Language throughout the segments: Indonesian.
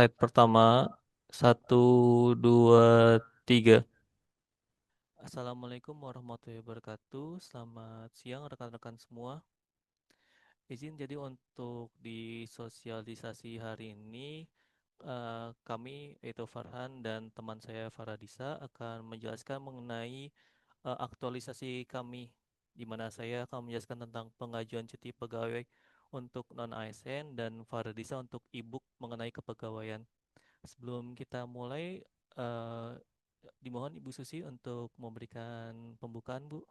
Slide pertama, satu, dua, tiga. Assalamualaikum warahmatullahi wabarakatuh. Selamat siang rekan-rekan semua. Izin jadi untuk di sosialisasi hari ini, kami yaitu Farhan dan teman saya Faradisa akan menjelaskan mengenai aktualisasi kami, di mana saya akan menjelaskan tentang pengajuan cuti pegawai untuk non-ASN dan Faradisa untuk e-book mengenai kepegawaian. Sebelum kita mulai, eh, dimohon Ibu Susi untuk memberikan pembukaan, Bu.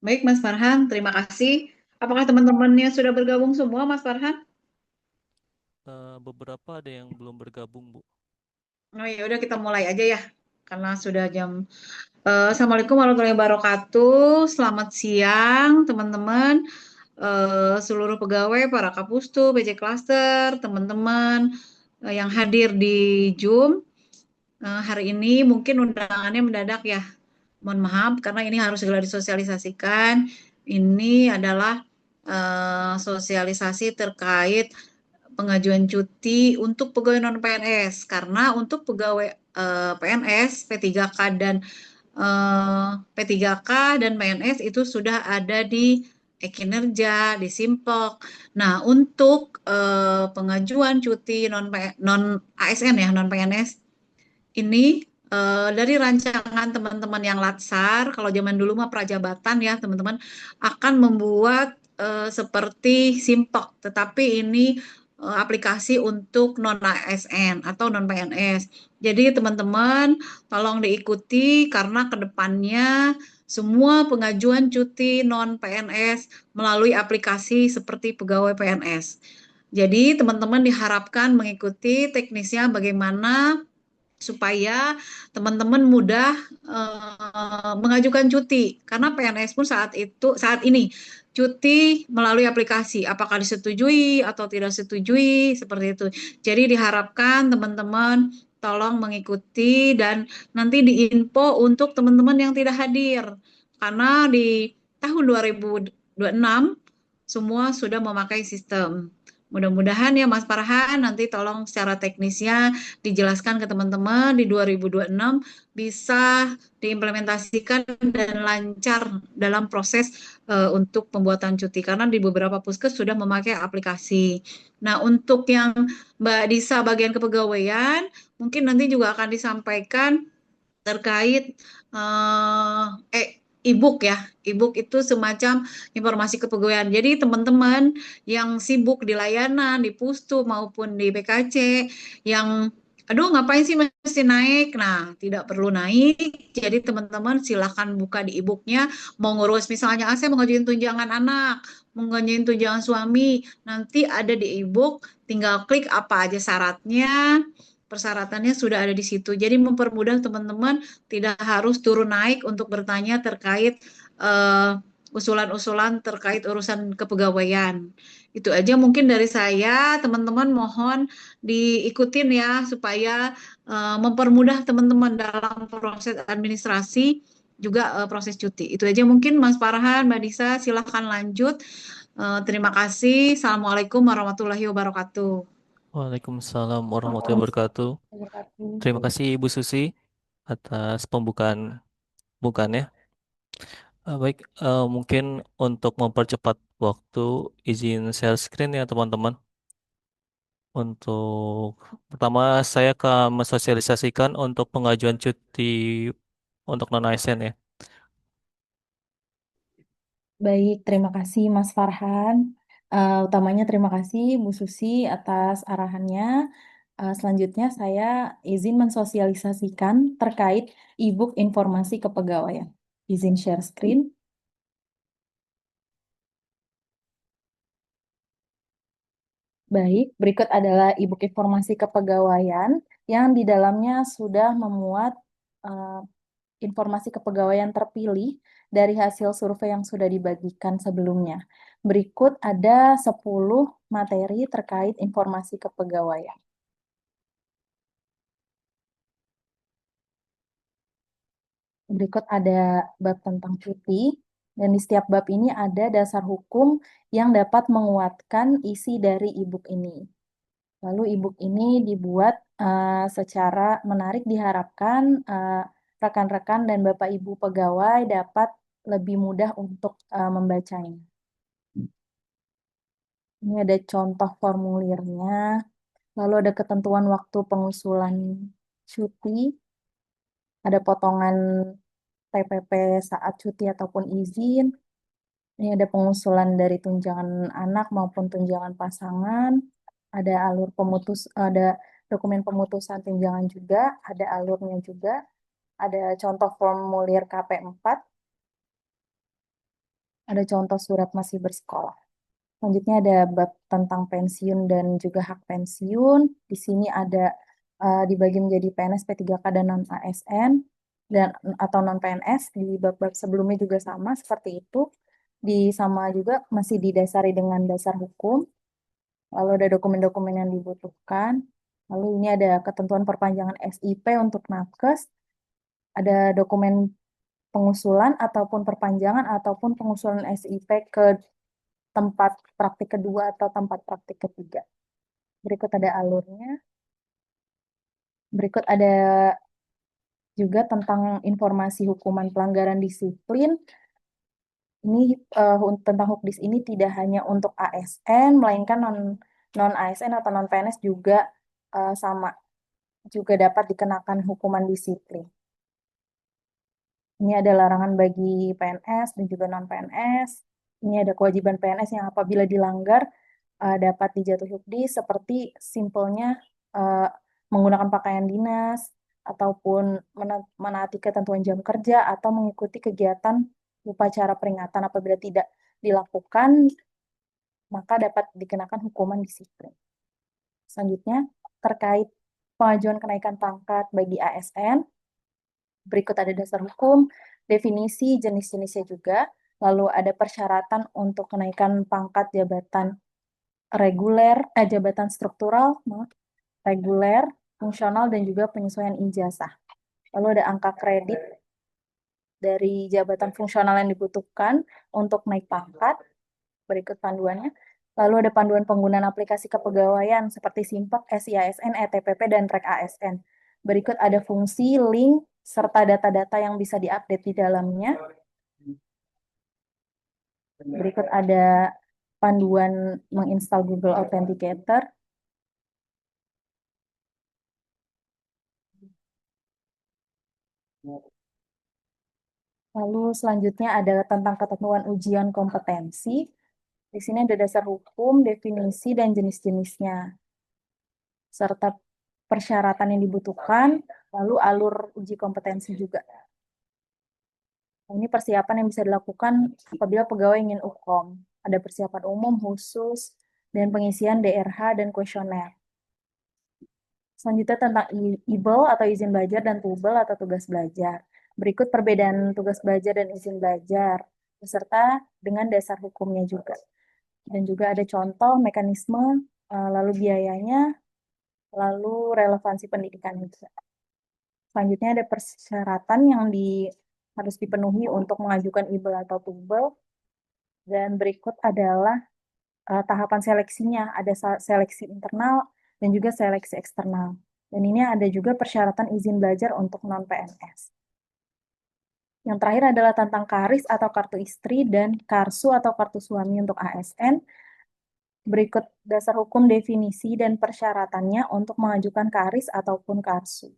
Baik, Mas Farhan, terima kasih. Apakah teman-temannya sudah bergabung semua, Mas Farhan? Beberapa ada yang belum bergabung, Bu. Oh ya, udah kita mulai aja ya, karena sudah jam. Assalamualaikum warahmatullahi wabarakatuh. Selamat siang, teman-teman. Seluruh pegawai, para Kapustu, PJ Cluster, teman-teman yang hadir di Zoom. Hari ini mungkin undangannya mendadak ya. Mohon maaf, karena ini harus segera disosialisasikan. Ini adalah sosialisasi terkait pengajuan cuti untuk pegawai non PNS karena untuk pegawai PNS P3K dan P3K dan PNS itu sudah ada di e-kinerja, di Simpok. Nah, untuk pengajuan cuti non ASN ya, non PNS ini dari rancangan teman-teman yang Latsar, kalau zaman dulu mah prajabatan ya, teman-teman akan membuat seperti Simpok, tetapi ini aplikasi untuk non ASN atau non PNS. Jadi teman-teman tolong diikuti karena kedepannya semua pengajuan cuti non PNS melalui aplikasi seperti pegawai PNS. Jadi teman-teman diharapkan mengikuti teknisnya bagaimana supaya teman-teman mudah mengajukan cuti karena PNS pun saat ini cuti melalui aplikasi apakah disetujui atau tidak disetujui seperti itu. Jadi diharapkan teman-teman tolong mengikuti dan nanti diinfo untuk teman-teman yang tidak hadir karena di tahun 2026 semua sudah memakai sistem. Mudah-mudahan ya Mas Farhan nanti tolong secara teknisnya dijelaskan ke teman-teman di 2026 bisa diimplementasikan dan lancar dalam proses untuk pembuatan cuti karena di beberapa puskes sudah memakai aplikasi. Nah, untuk yang Mbak Disa bagian kepegawaian mungkin nanti juga akan disampaikan terkait eh e-book ya. E-book itu semacam informasi kepegawaian. Jadi teman-teman yang sibuk di layanan, di Pustu maupun di PKC yang aduh ngapain sih mesti naik? Nah, tidak perlu naik. Jadi teman-teman silahkan buka di e-booknya. Mau ngurus misalnya, saya mau ngajuin tunjangan anak, mau ngajuin tunjangan suami. Nanti ada di e-book, tinggal klik apa aja syaratnya, persyaratannya sudah ada di situ. Jadi mempermudah teman-teman tidak harus turun naik untuk bertanya terkait eh, usulan-usulan terkait urusan kepegawaian. Itu aja mungkin dari saya, teman-teman mohon diikutin ya supaya mempermudah teman-teman dalam proses administrasi juga proses cuti. Itu aja mungkin Mas Farhan, Mbak Disa, silahkan lanjut. Terima kasih. Assalamualaikum warahmatullahi wabarakatuh. Waalaikumsalam warahmatullahi wabarakatuh. Terima kasih Ibu Susi atas pembukaannya. Baik, mungkin untuk mempercepat waktu, izin share screen ya teman-teman. Untuk pertama, saya akan mensosialisasikan untuk pengajuan cuti untuk non-ASN ya. Baik, terima kasih Mas Farhan. Utamanya terima kasih Bu Susi atas arahannya. Selanjutnya saya izin mensosialisasikan terkait e-book informasi kepegawaian. Izin share screen. Baik, berikut adalah e-book informasi kepegawaian yang di dalamnya sudah memuat eh, informasi kepegawaian terpilih dari hasil survei yang sudah dibagikan sebelumnya. Berikut ada 10 materi terkait informasi kepegawaian. Berikut ada bab tentang cuti, dan di setiap bab ini ada dasar hukum yang dapat menguatkan isi dari e-book ini. Lalu e-book ini dibuat secara menarik, diharapkan rekan-rekan dan Bapak Ibu pegawai dapat lebih mudah untuk membacanya. Ini ada contoh formulirnya, lalu ada ketentuan waktu pengusulan cuti, ada potongan TPP saat cuti ataupun izin. Ini ada pengusulan dari tunjangan anak maupun tunjangan pasangan, ada ada dokumen pemutusan tunjangan juga, ada alurnya juga, ada contoh formulir KP4, ada contoh surat masih bersekolah. Selanjutnya ada bab tentang pensiun dan juga hak pensiun. Di sini ada dibagi menjadi PNS, P3K, dan non-ASN dan atau non-PNS. Di bab-bab sebelumnya juga sama seperti itu. Sama juga masih didasari dengan dasar hukum. Lalu ada dokumen-dokumen yang dibutuhkan. Lalu ini ada ketentuan perpanjangan SIP untuk nakes. Ada dokumen pengusulan ataupun perpanjangan ataupun pengusulan SIP ke tempat praktik kedua atau tempat praktik ketiga. Berikut ada alurnya. Berikut ada juga tentang informasi hukuman pelanggaran disiplin. Ini tentang Hukdis ini tidak hanya untuk ASN, melainkan non ASN atau non PNS juga sama, juga dapat dikenakan hukuman disiplin. Ini ada larangan bagi PNS dan juga non PNS. Ini ada kewajiban PNS yang apabila dilanggar dapat dijatuhi Hukdis, seperti simpelnya menggunakan pakaian dinas ataupun menaati ketentuan jam kerja atau mengikuti kegiatan upacara peringatan. Apabila tidak dilakukan, maka dapat dikenakan hukuman disiplin. Selanjutnya, terkait pengajuan kenaikan pangkat bagi ASN, berikut ada dasar hukum, definisi jenis-jenisnya juga, lalu ada persyaratan untuk kenaikan pangkat jabatan reguler, jabatan struktural, reguler, fungsional, dan juga penyesuaian ijazah. Lalu ada angka kredit dari jabatan fungsional yang dibutuhkan untuk naik pangkat. Berikut panduannya. Lalu ada panduan penggunaan aplikasi kepegawaian seperti Simpek, SIASN, ETPP, dan Rek ASN. Berikut ada fungsi, link, serta data-data yang bisa diupdate di dalamnya. Berikut ada panduan menginstal Google Authenticator. Lalu selanjutnya adalah tentang ketentuan ujian kompetensi. Di sini ada dasar hukum, definisi, dan jenis-jenisnya, serta persyaratan yang dibutuhkan, lalu alur uji kompetensi juga. Ini persiapan yang bisa dilakukan apabila pegawai ingin UKOM. Ada persiapan umum, khusus, dan pengisian DRH dan kuesioner. Selanjutnya tentang IBEL atau izin belajar dan TUBEL atau tugas belajar. Berikut perbedaan tugas belajar dan izin belajar, beserta dengan dasar hukumnya juga. Dan juga ada contoh, mekanisme, lalu biayanya, lalu relevansi pendidikan juga. Selanjutnya ada persyaratan yang harus dipenuhi untuk mengajukan IBEL atau TUBEL. Dan berikut adalah tahapan seleksinya. Ada seleksi internal dan juga seleksi eksternal. Dan ini ada juga persyaratan izin belajar untuk non-PNS. Yang terakhir adalah tentang KARIS atau kartu istri dan KARSU atau kartu suami untuk ASN. Berikut dasar hukum, definisi, dan persyaratannya untuk mengajukan KARIS ataupun KARSU.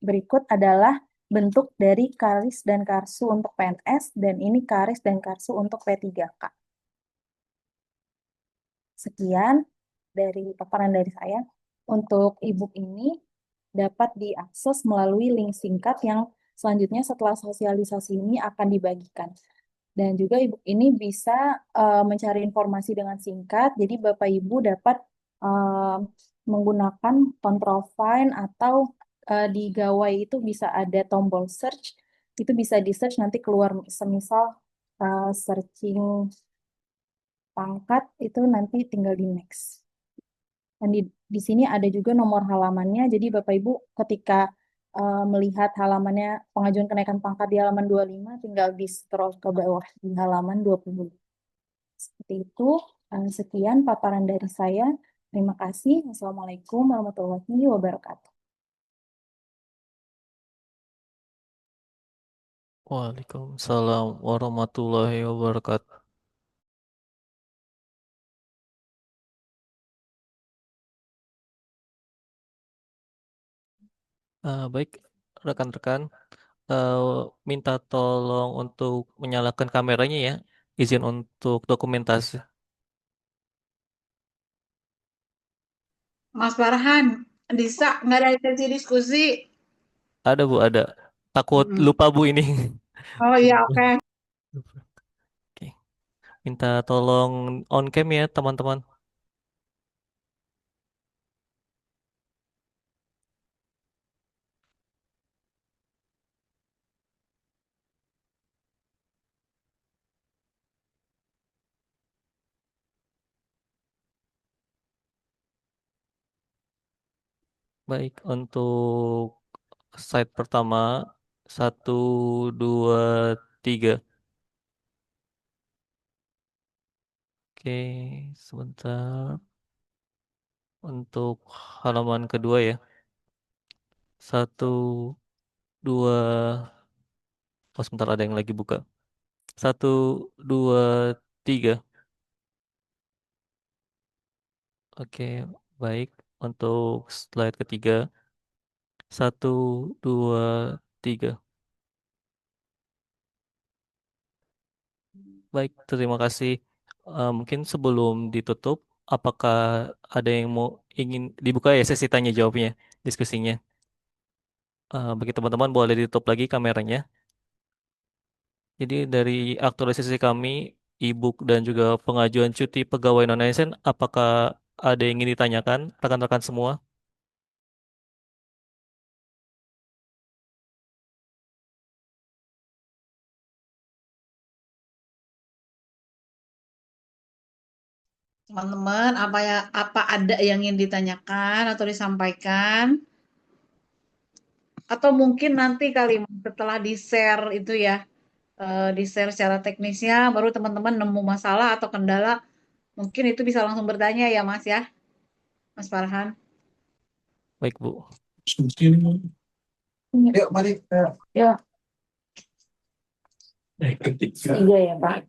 Berikut adalah bentuk dari KARIS dan KARSU untuk PNS, dan ini KARIS dan KARSU untuk P3K. Sekian dari paparan dari saya. Untuk e-book ini dapat diakses melalui link singkat yang selanjutnya setelah sosialisasi ini akan dibagikan. Dan juga e-book ini bisa mencari informasi dengan singkat, jadi Bapak Ibu dapat menggunakan control find atau di gawai itu bisa ada tombol search, itu bisa di-search nanti keluar semisal searching pangkat, itu nanti tinggal di next. Dan di sini ada juga nomor halamannya, jadi Bapak Ibu ketika melihat halamannya pengajuan kenaikan pangkat di halaman 25, tinggal di scroll ke bawah di halaman 20. Seperti itu, sekian paparan dari saya. Terima kasih. Wassalamualaikum warahmatullahi wabarakatuh. Waalaikumsalam warahmatullahi wabarakatuh. Baik, rekan-rekan, eh, minta tolong untuk menyalakan kameranya ya. Izin untuk dokumentasi. Mas Farhan, Disa, nggak ada sesi diskusi. Ada Bu, ada. Takut Mm-mm. lupa Bu ini. Oh iya, oke. Oke. Minta tolong on cam ya teman-teman. Baik, untuk slide pertama, satu, dua, tiga. Oke, sebentar. Untuk halaman kedua ya. Satu, dua, oh sebentar ada yang lagi buka. Satu, dua, tiga. Oke, baik. Untuk slide ketiga. Satu, dua, tiga. Baik, terima kasih. Mungkin sebelum ditutup, apakah ada yang mau ingin dibuka ya sesi tanya jawabnya, diskusinya? Bagi teman-teman boleh ditutup lagi kameranya. Jadi dari aktualisasi kami, e-book dan juga pengajuan cuti pegawai non-ASN, apakah ada yang ingin ditanyakan rekan-rekan semua? Teman-teman, apa ada yang ingin ditanyakan atau disampaikan? Atau mungkin nanti kali setelah di-share itu ya, di-share secara teknisnya, baru teman-teman nemu masalah atau kendala, mungkin itu bisa langsung bertanya ya Mas ya, Mas Farhan. Baik, Bu. Yuk, mari. Ya, tiga ya, Pak.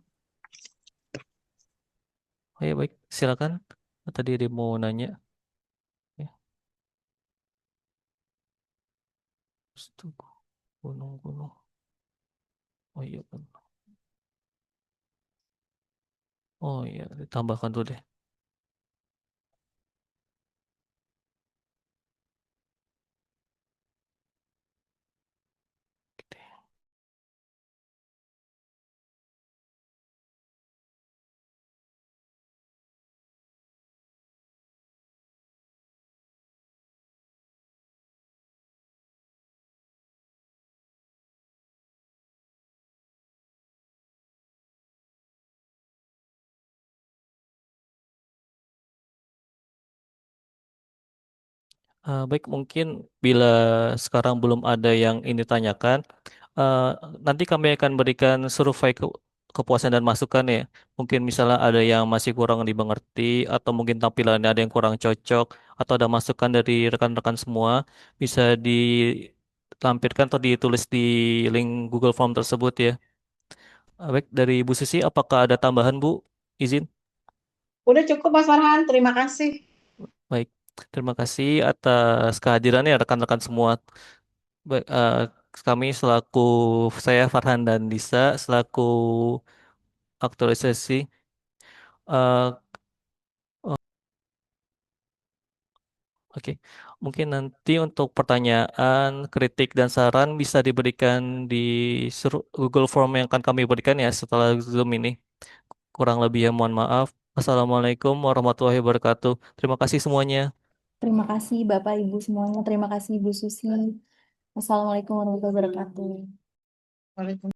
Oh ya, baik. Silakan. Tadi ada yang mau nanya. Ya. Astaga. Gunung-gunung. Oh iya, gunung. Oh iya, ditambahkan dulu deh. Baik, mungkin bila sekarang belum ada yang ini tanyakan, eh, nanti kami akan berikan survei kepuasan dan masukan ya. Mungkin misalnya ada yang masih kurang dimengerti, atau mungkin tampilannya ada yang kurang cocok, atau ada masukan dari rekan-rekan semua, bisa ditampilkan atau ditulis di link Google Form tersebut ya. Baik, dari Bu Susi, apakah ada tambahan Bu? Izin? Udah cukup Mas Farhan, terima kasih. Baik, terima kasih atas kehadirannya rekan-rekan semua. Baik, kami selaku saya Farhan dan Disa selaku aktualisasi. eh, oh, oke, mungkin nanti untuk pertanyaan, kritik dan saran bisa diberikan di Google Form yang akan kami berikan ya setelah Zoom ini. Kurang lebih ya mohon maaf. Assalamualaikum warahmatullahi wabarakatuh. Terima kasih semuanya. Terima kasih Bapak Ibu semuanya. Terima kasih Ibu Susi. Wassalamualaikum warahmatullahi wabarakatuh. Waalaikumsalam.